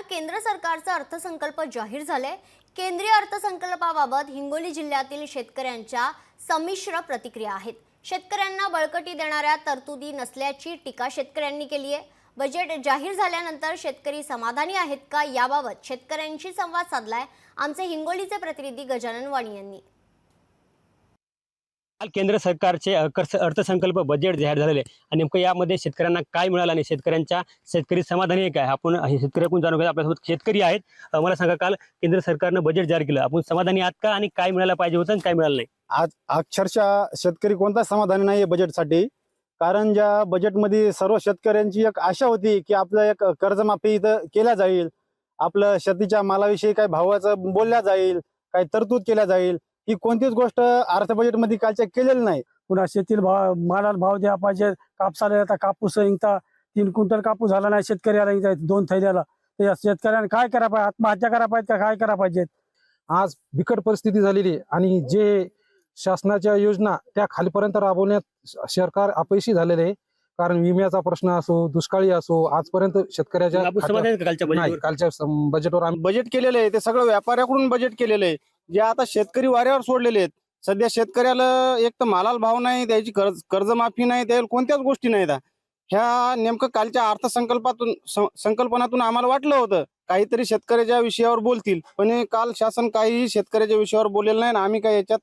केंद्र सरकारचा अर्थसंकल्प जाहीर झाले। केंद्रीय अर्थसंकल्पाबाबत हिंगोली जिल्ह्यातील शेतकऱ्यांच्या संमिश्र प्रतिक्रिया आहेत। शेतकऱ्यांना बळकटी देणाऱ्या तरतुदी नसल्याची टीका शेतकऱ्यांनी केली आहे। बजेट जाहीर झाल्यानंतर शेतकरी समाधानी आहेत का याबाबत शेतकऱ्यांशी संवाद साधलाय आमचे हिंगोलीचे प्रतिनिधी गजानन वाणी यांनी। काल केंद्र सरकारचे अर्थसंकल्प बजेट जाहीर झालेले आणि नेमकं यामध्ये शेतकऱ्यांना काय मिळालं आणि शेतकरी समाधानी आहे काय आपण शेतकऱ्याकडून जाणून घेऊया। आपल्यासोबत शेतकरी आहेत। मला सांगा, काल केंद्र सरकारनं बजेट जाहीर केलं, आपण समाधानी आहात का आणि काय मिळायला पाहिजे होतं आणि काय मिळालं नाही? आज अक्षरशः शेतकरी कोणता समाधानी नाही बजेटसाठी। कारण ज्या बजेटमध्ये सर्व शेतकऱ्यांची एक आशा होती की आपलं एक कर्जमाफी इथं केल्या जाईल, आपलं शेतीच्या मालाविषयी काही भावाचं बोलल्या जाईल, काही तरतूद केल्या जाईल, ही कोणतीच गोष्ट अर्थ बजेटमध्ये कालच्या केलेली नाही। पुन्हा शेतीला मालाला भाव द्या पाहिजे। कापसाला आता कापूस इंता 3 क्विंटल कापूस झाला नाही शेतकऱ्याला, 2 थैल्याला, तर शेतकऱ्याने काय करायला पाहिजे? आत्महत्या करायला पाहिजे का काय करायला पाहिजे? आज बिकट परिस्थिती झालेली आणि जे शासनाच्या योजना त्या खालीपर्यंत राबवण्यात सरकार अपयशी झालेले आहे। कारण विम्याचा प्रश्न असो, दुष्काळी असो, आजपर्यंत शेतकऱ्याच्या कालच्या बजेटवर आम्ही बजेट केलेलं आहे ते सगळं व्यापाऱ्याकडून बजेट केलेलं आहे, जे आता शेतकरी वाऱ्यावर सोडलेले आहेत। सध्या शेतकऱ्याला एक तर मालाला भाव नाही, त्याची कर्जमाफी नाही, त्याला कोणत्याच गोष्टी नाहीत। ह्या नेमकं कालच्या संकल्पनातून आम्हाला वाटलं होतं काहीतरी शेतकऱ्याच्या विषयावर बोलतील, पण काल शासन काहीही शेतकऱ्याच्या विषयावर बोललेलं नाही। आणि आम्ही काही याच्यात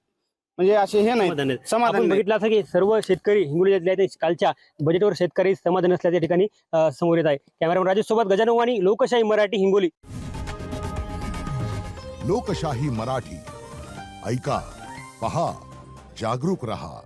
म्हणजे असे हे नाही समाधान बघितलं असं की सर्व शेतकरी हिंगोली जिल्ह्यात कालच्या बजेटवर शेतकरी समाधान असल्याच्या ठिकाणी समोर येत आहे। कॅमेरामन राजेश सोबत गजानन वाणी, लोकशाही मराठी, हिंगोली। लोकशाही मराठी, ऐका, पहा, जागरूक रहा।